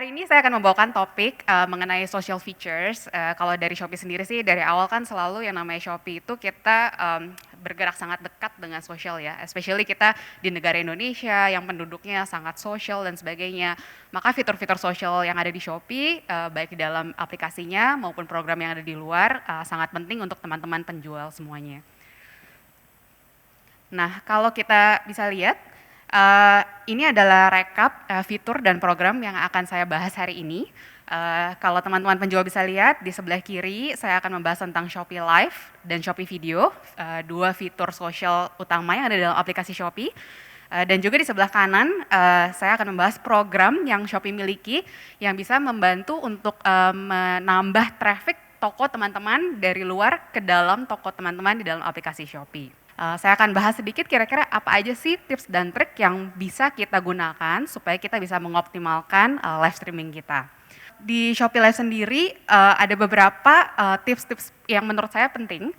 Hari ini saya akan membawakan topik mengenai social features. Kalau dari Shopee sendiri sih dari awal kan selalu yang namanya Shopee itu kita bergerak sangat dekat dengan sosial ya, especially kita di negara Indonesia yang penduduknya sangat sosial dan sebagainya. Maka fitur-fitur sosial yang ada di Shopee, baik di dalam aplikasinya maupun program yang ada di luar, sangat penting untuk teman-teman penjual semuanya. Nah, kalau kita bisa lihat, ini adalah rekap fitur dan program yang akan saya bahas hari ini. Kalau teman-teman penjual bisa lihat, di sebelah kiri saya akan membahas tentang Shopee Live dan Shopee Video, dua fitur sosial utama yang ada dalam aplikasi Shopee. Dan juga di sebelah kanan, saya akan membahas program yang Shopee miliki yang bisa membantu untuk menambah traffic toko teman-teman dari luar ke dalam toko teman-teman di dalam aplikasi Shopee. Saya akan bahas sedikit kira-kira apa aja sih tips dan trik yang bisa kita gunakan supaya kita bisa mengoptimalkan live streaming kita. Di Shopee Live sendiri ada beberapa tips-tips yang menurut saya penting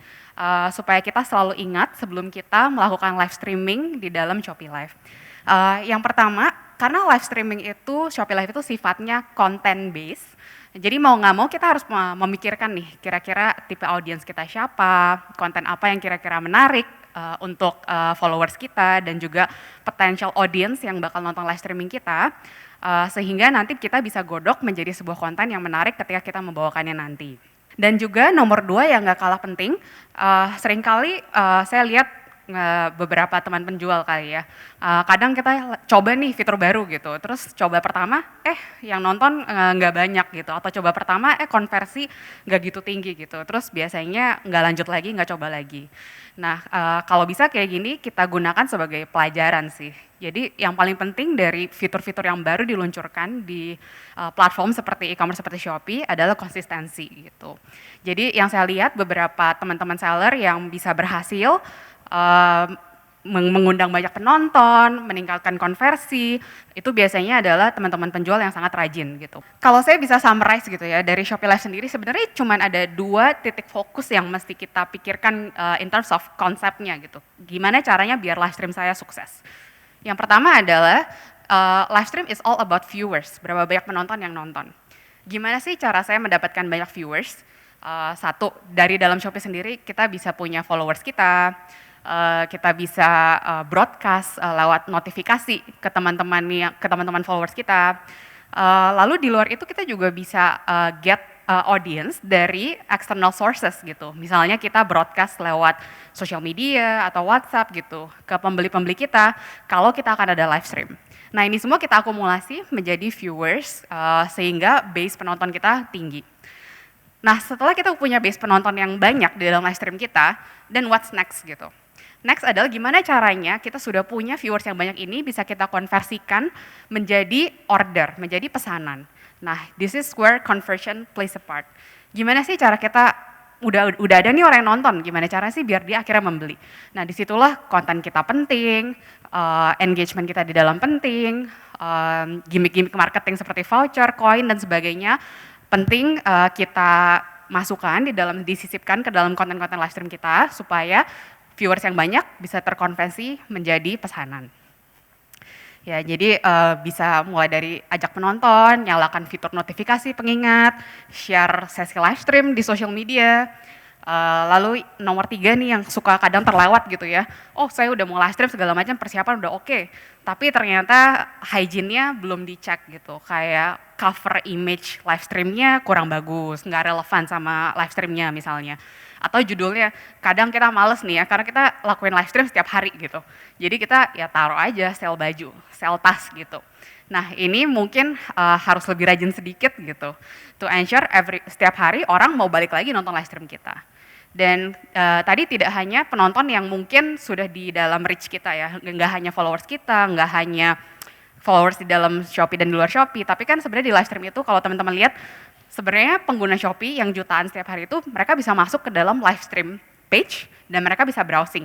supaya kita selalu ingat sebelum kita melakukan live streaming di dalam Shopee Live. Yang pertama, karena live streaming itu, Shopee Live itu sifatnya content based, jadi mau nggak mau kita harus memikirkan nih kira-kira tipe audiens kita siapa, konten apa yang kira-kira menarik untuk followers kita dan juga potential audience yang bakal nonton live streaming kita, sehingga nanti kita bisa godok menjadi sebuah konten yang menarik ketika kita membawakannya nanti. Dan juga nomor 2 yang nggak kalah penting, seringkali saya lihat beberapa teman penjual kali ya, kadang kita coba nih fitur baru gitu, terus coba pertama yang nonton nggak banyak gitu, atau coba pertama konversi nggak gitu tinggi gitu, terus biasanya nggak lanjut lagi, nggak coba lagi. Nah kalau bisa kayak gini kita gunakan sebagai pelajaran sih. Jadi yang paling penting dari fitur-fitur yang baru diluncurkan di platform seperti e-commerce seperti Shopee adalah konsistensi gitu. Jadi yang saya lihat beberapa teman-teman seller yang bisa berhasil mengundang banyak penonton, meningkatkan konversi, itu biasanya adalah teman-teman penjual yang sangat rajin gitu. Kalau saya bisa summarize gitu ya, dari Shopee Live sendiri sebenarnya cuma ada 2 titik fokus yang mesti kita pikirkan in terms of konsepnya gitu. Gimana caranya biar live stream saya sukses. Yang pertama adalah live stream is all about viewers, berapa banyak penonton yang nonton. Gimana sih cara saya mendapatkan banyak viewers? Satu, dari dalam Shopee sendiri kita bisa punya followers kita bisa broadcast lewat notifikasi ke teman-teman followers kita. Lalu di luar itu kita juga bisa get audience dari external sources gitu. Misalnya kita broadcast lewat social media atau WhatsApp gitu ke pembeli-pembeli kita kalau kita akan ada live stream. Nah ini semua kita akumulasi menjadi viewers sehingga base penonton kita tinggi. Nah setelah kita punya base penonton yang banyak di dalam live stream kita, then what's next gitu. Next adalah gimana caranya kita sudah punya viewers yang banyak ini bisa kita konversikan menjadi order, menjadi pesanan. Nah, this is where conversion plays a part. Gimana sih cara kita udah ada nih orang yang nonton, gimana caranya sih biar dia akhirnya membeli. Nah, disitulah konten kita penting, engagement kita di dalam penting, gimmick-gimmick marketing seperti voucher, koin dan sebagainya penting kita masukkan disisipkan ke dalam konten-konten live stream kita supaya viewers yang banyak bisa terkonversi menjadi pesanan. Ya, jadi bisa mulai dari ajak penonton, nyalakan fitur notifikasi pengingat, share sesi live stream di social media. Lalu nomor 3 nih yang suka kadang terlewat gitu ya. Oh saya udah mau live stream segala macam persiapan udah oke. Tapi ternyata hygiene-nya belum dicek gitu. Kayak cover image live streamnya kurang bagus, nggak relevan sama live streamnya misalnya. Atau judulnya, kadang kita males nih ya, karena kita lakuin live stream setiap hari gitu. Jadi kita ya taruh aja sel baju, sel tas gitu. Nah ini mungkin harus lebih rajin sedikit gitu. To ensure setiap hari orang mau balik lagi nonton live stream kita. Dan tadi tidak hanya penonton yang mungkin sudah di dalam reach kita ya, nggak hanya followers kita, nggak hanya followers di dalam Shopee dan di luar Shopee, tapi kan sebenarnya di live stream itu kalau teman-teman lihat, sebenarnya pengguna Shopee yang jutaan setiap hari itu mereka bisa masuk ke dalam live stream page dan mereka bisa browsing.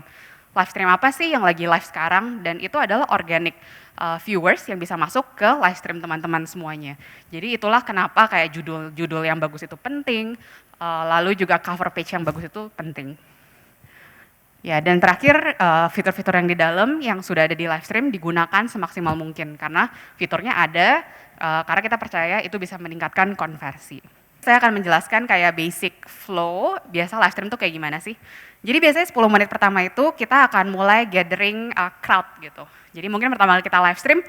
Live stream apa sih yang lagi live sekarang dan itu adalah organic viewers yang bisa masuk ke live stream teman-teman semuanya. Jadi itulah kenapa kayak judul-judul yang bagus itu penting, lalu juga cover page yang bagus itu penting. Ya, dan terakhir fitur-fitur yang di dalam yang sudah ada di live stream digunakan semaksimal mungkin karena fiturnya ada karena kita percaya itu bisa meningkatkan konversi. Saya akan menjelaskan kayak basic flow, biasa live stream tuh kayak gimana sih. Jadi biasanya 10 menit pertama itu kita akan mulai gathering crowd gitu. Jadi mungkin pertama kali kita live stream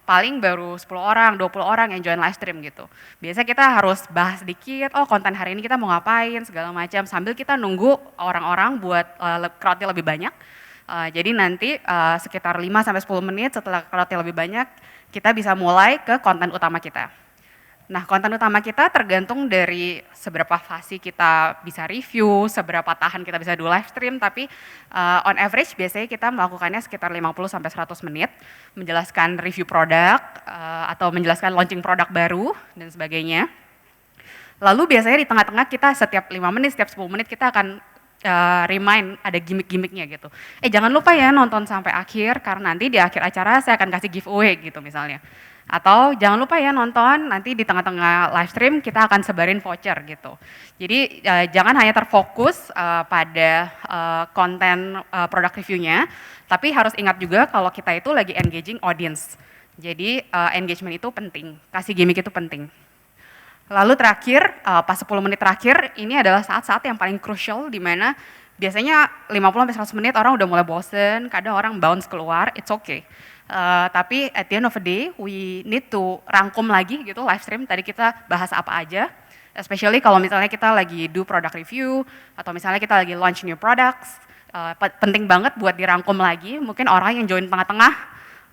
paling baru 10 orang, 20 orang yang join live stream gitu. Biasanya kita harus bahas sedikit, oh konten hari ini kita mau ngapain, segala macam, sambil kita nunggu orang-orang buat crowd-nya lebih banyak. Jadi nanti sekitar 5-10 menit setelah crowd-nya lebih banyak, kita bisa mulai ke konten utama kita. Nah, konten utama kita tergantung dari seberapa fasih kita bisa review, seberapa tahan kita bisa do live stream, tapi on average biasanya kita melakukannya sekitar 50-100 menit, menjelaskan review produk, atau menjelaskan launching produk baru, dan sebagainya. Lalu biasanya di tengah-tengah kita setiap 5 menit, setiap 10 menit kita akan remind ada gimmick-gimmicknya gitu. Jangan lupa ya nonton sampai akhir, karena nanti di akhir acara saya akan kasih giveaway gitu misalnya. Atau jangan lupa ya nonton, nanti di tengah-tengah live stream kita akan sebarin voucher gitu. Jadi jangan hanya terfokus pada konten produk reviewnya, tapi harus ingat juga kalau kita itu lagi engaging audience. Jadi engagement itu penting, kasih gimmick itu penting. Lalu terakhir, pas 10 menit terakhir, ini adalah saat-saat yang paling crucial di mana biasanya 50-100 menit orang udah mulai bosen, kadang orang bounce keluar, it's okay. Tapi at the end of the day, we need to rangkum lagi gitu live stream, tadi kita bahas apa aja, especially kalau misalnya kita lagi do product review, atau misalnya kita lagi launch new products, penting banget buat dirangkum lagi, mungkin orang yang join tengah-tengah,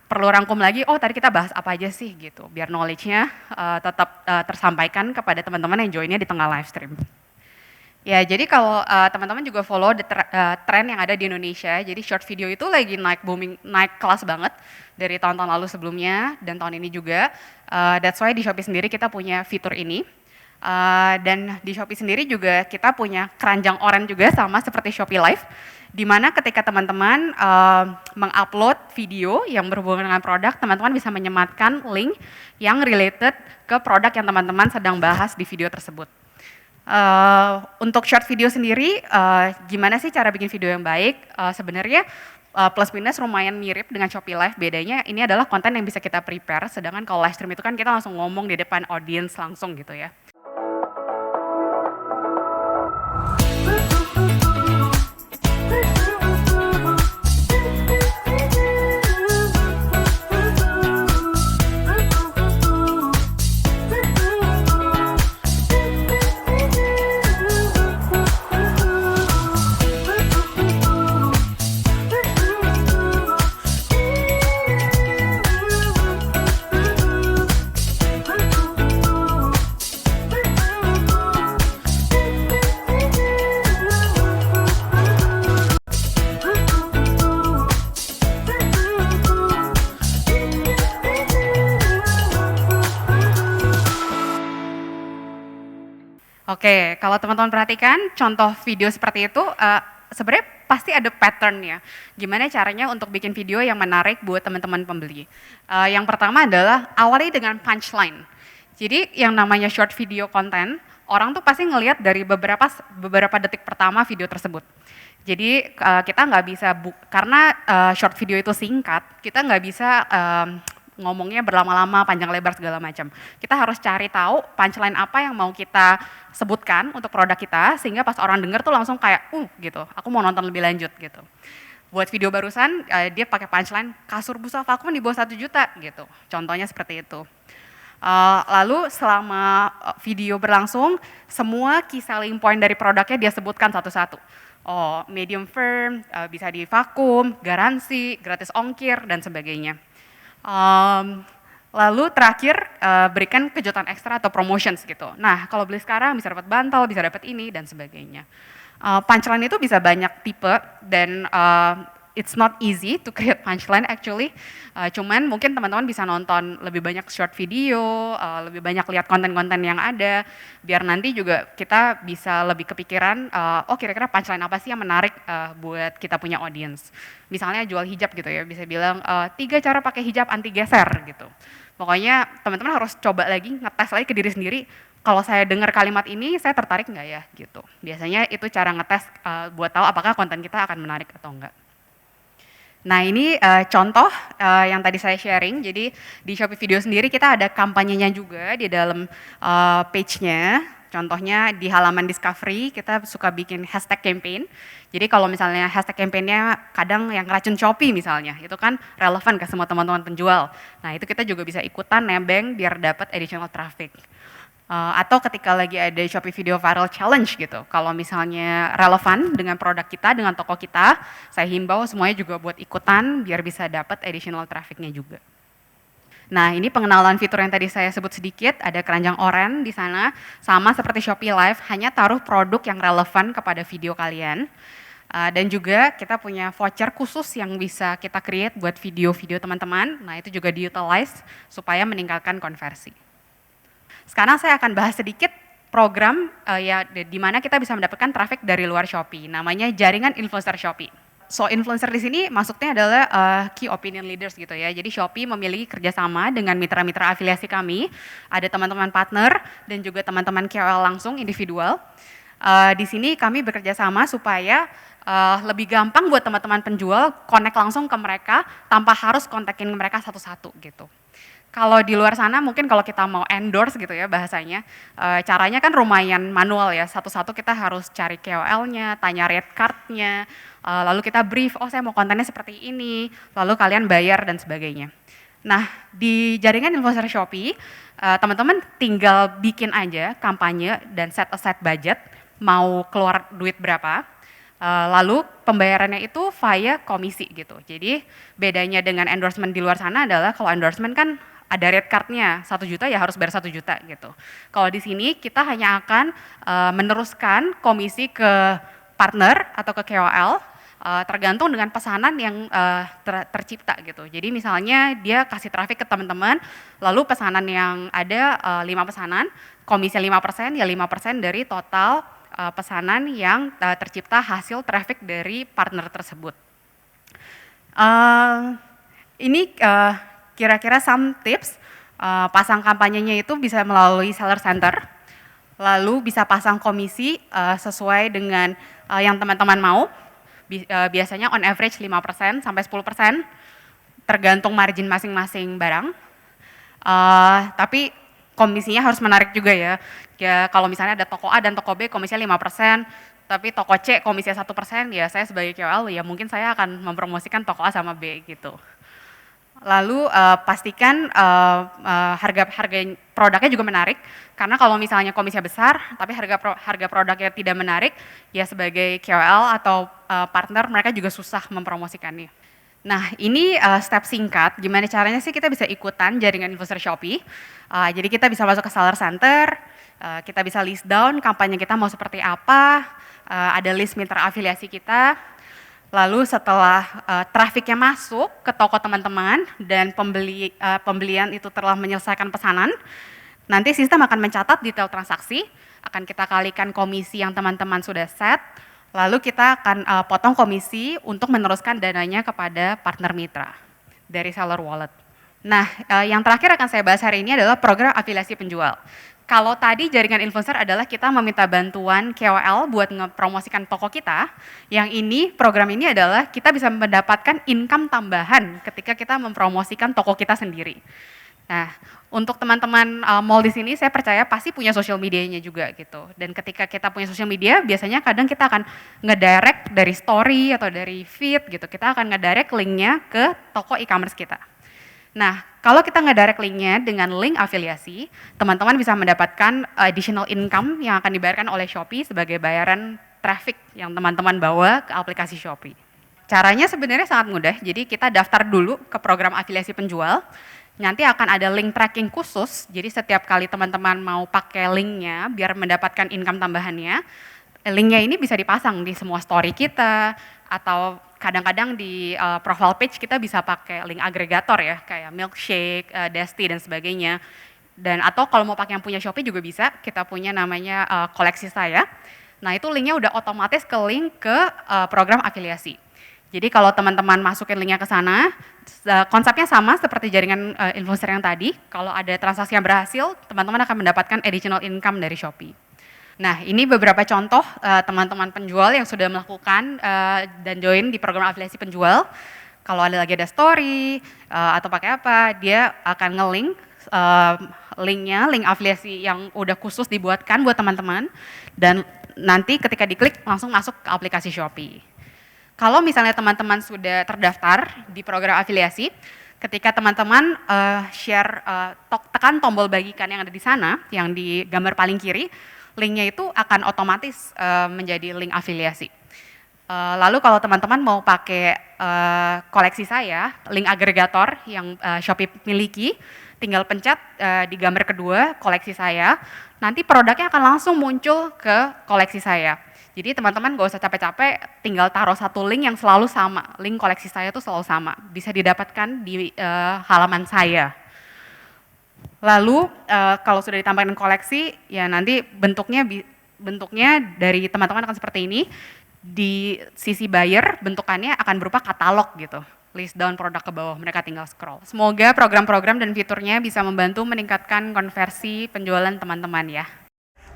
perlu rangkum lagi, oh tadi kita bahas apa aja sih gitu, biar knowledge-nya tetap tersampaikan kepada teman-teman yang joinnya di tengah live stream. Ya, jadi kalau teman-teman juga follow tren yang ada di Indonesia, jadi short video itu lagi naik booming, naik kelas banget dari tahun-tahun lalu sebelumnya dan tahun ini juga. That's why di Shopee sendiri kita punya fitur ini. Dan di Shopee sendiri juga kita punya keranjang oranye juga sama seperti Shopee Live, di mana ketika teman-teman mengupload video yang berhubungan dengan produk, teman-teman bisa menyematkan link yang related ke produk yang teman-teman sedang bahas di video tersebut. Untuk short video sendiri, gimana sih cara bikin video yang baik? Sebenarnya plus minus lumayan mirip dengan Shopee Live, bedanya ini adalah konten yang bisa kita prepare, sedangkan kalau live stream itu kan kita langsung ngomong di depan audience langsung gitu ya. Oke, kalau teman-teman perhatikan contoh video seperti itu sebenarnya pasti ada pattern-nya. Gimana caranya untuk bikin video yang menarik buat teman-teman pembeli. Yang pertama adalah awali dengan punchline. Jadi yang namanya short video content, orang tuh pasti ngelihat dari beberapa detik pertama video tersebut. Jadi kita nggak bisa, karena short video itu singkat, kita nggak bisa ngomongnya berlama-lama, panjang lebar segala macam. Kita harus cari tahu punchline apa yang mau kita sebutkan untuk produk kita, sehingga pas orang denger tuh langsung kayak, gitu, aku mau nonton lebih lanjut gitu. Buat video barusan, dia pakai punchline, kasur busa vakum di bawah 1 juta gitu, contohnya seperti itu. Lalu selama video berlangsung, semua key selling point dari produknya dia sebutkan satu-satu. Oh, medium firm, bisa di vakum, garansi, gratis ongkir, dan sebagainya. Lalu terakhir berikan kejutan ekstra atau promotions gitu. Nah, kalau beli sekarang bisa dapat bantal, bisa dapat ini dan sebagainya. Punchline itu bisa banyak tipe dan it's not easy to create punchline actually. Cuman mungkin teman-teman bisa nonton lebih banyak short video, lebih banyak lihat konten-konten yang ada, biar nanti juga kita bisa lebih kepikiran, oh kira-kira punchline apa sih yang menarik buat kita punya audience. Misalnya jual hijab gitu ya, bisa bilang 3 cara pakai hijab anti geser gitu. Pokoknya teman-teman harus coba lagi, ngetes lagi ke diri sendiri, Kalau saya dengar kalimat ini, saya tertarik nggak ya gitu. Biasanya itu cara ngetes buat tahu apakah konten kita akan menarik atau enggak. Nah ini contoh yang tadi saya sharing, jadi di Shopee Video sendiri kita ada kampanyenya juga di dalam page-nya. Contohnya di halaman discovery kita suka bikin hashtag campaign. Jadi kalau misalnya hashtag campaign-nya kadang yang racun Shopee misalnya, itu kan relevan ke semua teman-teman penjual. Nah itu kita juga bisa ikutan nebeng biar dapat additional traffic. Atau ketika lagi ada Shopee Video Viral Challenge gitu, kalau misalnya relevan dengan produk kita, dengan toko kita, saya himbau semuanya juga buat ikutan biar bisa dapat additional traffic-nya juga. Nah, ini pengenalan fitur yang tadi saya sebut sedikit, ada keranjang oranye di sana, sama seperti Shopee Live, hanya taruh produk yang relevan kepada video kalian. Dan juga kita punya voucher khusus yang bisa kita create buat video-video teman-teman, nah itu juga di-utilize supaya meningkatkan konversi. Sekarang saya akan bahas sedikit program ya di mana kita bisa mendapatkan traffic dari luar Shopee, namanya jaringan influencer Shopee. So influencer di sini maksudnya adalah key opinion leaders gitu ya. Jadi Shopee memiliki kerjasama dengan mitra-mitra afiliasi kami, ada teman-teman partner dan juga teman-teman KOL langsung individual. Di sini kami bekerja sama supaya lebih gampang buat teman-teman penjual connect langsung ke mereka tanpa harus kontakin mereka satu-satu gitu. Kalau di luar sana mungkin kalau kita mau endorse gitu ya bahasanya, caranya kan lumayan manual ya, satu-satu kita harus cari KOL-nya, tanya rate card-nya, lalu kita brief, oh saya mau kontennya seperti ini, lalu kalian bayar dan sebagainya. Nah di jaringan influencer Shopee, teman-teman tinggal bikin aja kampanye dan set aside budget, mau keluar duit berapa, lalu pembayarannya itu via komisi gitu. Jadi bedanya dengan endorsement di luar sana adalah kalau endorsement kan ada rate card-nya 1 juta ya harus bayar 1 juta gitu. Kalau di sini kita hanya akan meneruskan komisi ke partner atau ke KOL tergantung dengan pesanan yang tercipta gitu. Jadi misalnya dia kasih traffic ke teman-teman, lalu pesanan yang ada 5 pesanan, komisi 5% ya 5% dari total pesanan yang tercipta hasil traffic dari partner tersebut. Ini kira-kira some tips, pasang kampanyenya itu bisa melalui seller center, lalu bisa pasang komisi sesuai dengan yang teman-teman mau, biasanya on average 5% sampai 10%, tergantung margin masing-masing barang, tapi komisinya harus menarik juga ya, kalau misalnya ada toko A dan toko B komisinya 5%, tapi toko C komisinya 1%, ya saya sebagai KOL ya mungkin saya akan mempromosikan toko A sama B gitu. Lalu pastikan harga produknya juga menarik, karena kalau misalnya komisinya besar tapi harga produknya tidak menarik, ya sebagai KOL atau partner mereka juga susah mempromosikannya. Nah ini step singkat, gimana caranya sih kita bisa ikutan jaringan influencer Shopee. Jadi kita bisa masuk ke seller center, kita bisa list down kampanye kita mau seperti apa, ada list mitra afiliasi kita. Lalu setelah trafficnya masuk ke toko teman-teman dan pembelian itu telah menyelesaikan pesanan, nanti sistem akan mencatat detail transaksi, akan kita kalikan komisi yang teman-teman sudah set, lalu kita akan potong komisi untuk meneruskan dananya kepada partner mitra dari seller wallet. Nah yang terakhir akan saya bahas hari ini adalah program afiliasi penjual. Kalau tadi jaringan influencer adalah kita meminta bantuan KOL buat ngepromosikan toko kita, yang ini program ini adalah kita bisa mendapatkan income tambahan ketika kita mempromosikan toko kita sendiri. Nah, untuk teman-teman mall di sini saya percaya pasti punya social medianya juga gitu. Dan ketika kita punya social media, biasanya kadang kita akan ngedirect dari story atau dari feed gitu. Kita akan ngedirect linknya ke toko e-commerce kita. Nah, kalau kita ngedirect linknya dengan link afiliasi, teman-teman bisa mendapatkan additional income yang akan dibayarkan oleh Shopee sebagai bayaran traffic yang teman-teman bawa ke aplikasi Shopee. Caranya sebenarnya sangat mudah, jadi kita daftar dulu ke program afiliasi penjual, nanti akan ada link tracking khusus, jadi setiap kali teman-teman mau pakai linknya biar mendapatkan income tambahannya, linknya ini bisa dipasang di semua story kita, atau kadang-kadang di profile page kita bisa pakai link agregator ya, kayak Milkshake, Desti dan sebagainya. Dan atau kalau mau pakai yang punya Shopee juga bisa, kita punya namanya koleksi saya. Nah itu linknya udah otomatis ke link ke program afiliasi. Jadi kalau teman-teman masukin linknya ke sana, konsepnya sama seperti jaringan influencer yang tadi. Kalau ada transaksi yang berhasil, teman-teman akan mendapatkan additional income dari Shopee. Nah, ini beberapa contoh teman-teman penjual yang sudah melakukan dan join di program afiliasi penjual. Kalau lagi ada story atau pakai apa, dia akan nge-link linknya, link afiliasi yang udah khusus dibuatkan buat teman-teman. Dan nanti ketika diklik langsung masuk ke aplikasi Shopee. Kalau misalnya teman-teman sudah terdaftar di program afiliasi, ketika teman-teman tekan tombol bagikan yang ada di sana, yang di gambar paling kiri, linknya itu akan otomatis menjadi link afiliasi. Lalu kalau teman-teman mau pakai koleksi saya, link agregator yang Shopee miliki, tinggal pencet di gambar kedua koleksi saya, nanti produknya akan langsung muncul ke koleksi saya. Jadi teman-teman gak usah capek-capek, tinggal taruh satu link yang selalu sama. Link koleksi saya itu selalu sama, bisa didapatkan di halaman saya. Lalu kalau sudah ditambahkan koleksi, ya nanti bentuknya dari teman-teman akan seperti ini. Di sisi buyer bentukannya akan berupa katalog gitu. List down produk ke bawah, mereka tinggal scroll. Semoga program-program dan fiturnya bisa membantu meningkatkan konversi penjualan teman-teman ya.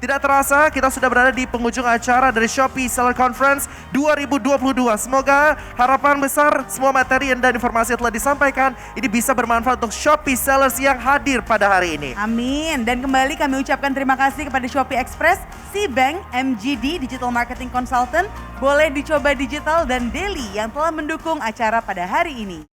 Tidak terasa kita sudah berada di penghujung acara dari Shopee Seller Conference 2022. Semoga harapan besar semua materi dan informasi yang telah disampaikan ini bisa bermanfaat untuk Shopee Sellers yang hadir pada hari ini. Amin. Dan kembali kami ucapkan terima kasih kepada Shopee Express, Cbank, MGD, Digital Marketing Consultant, Boleh Dicoba Digital, dan Daily yang telah mendukung acara pada hari ini.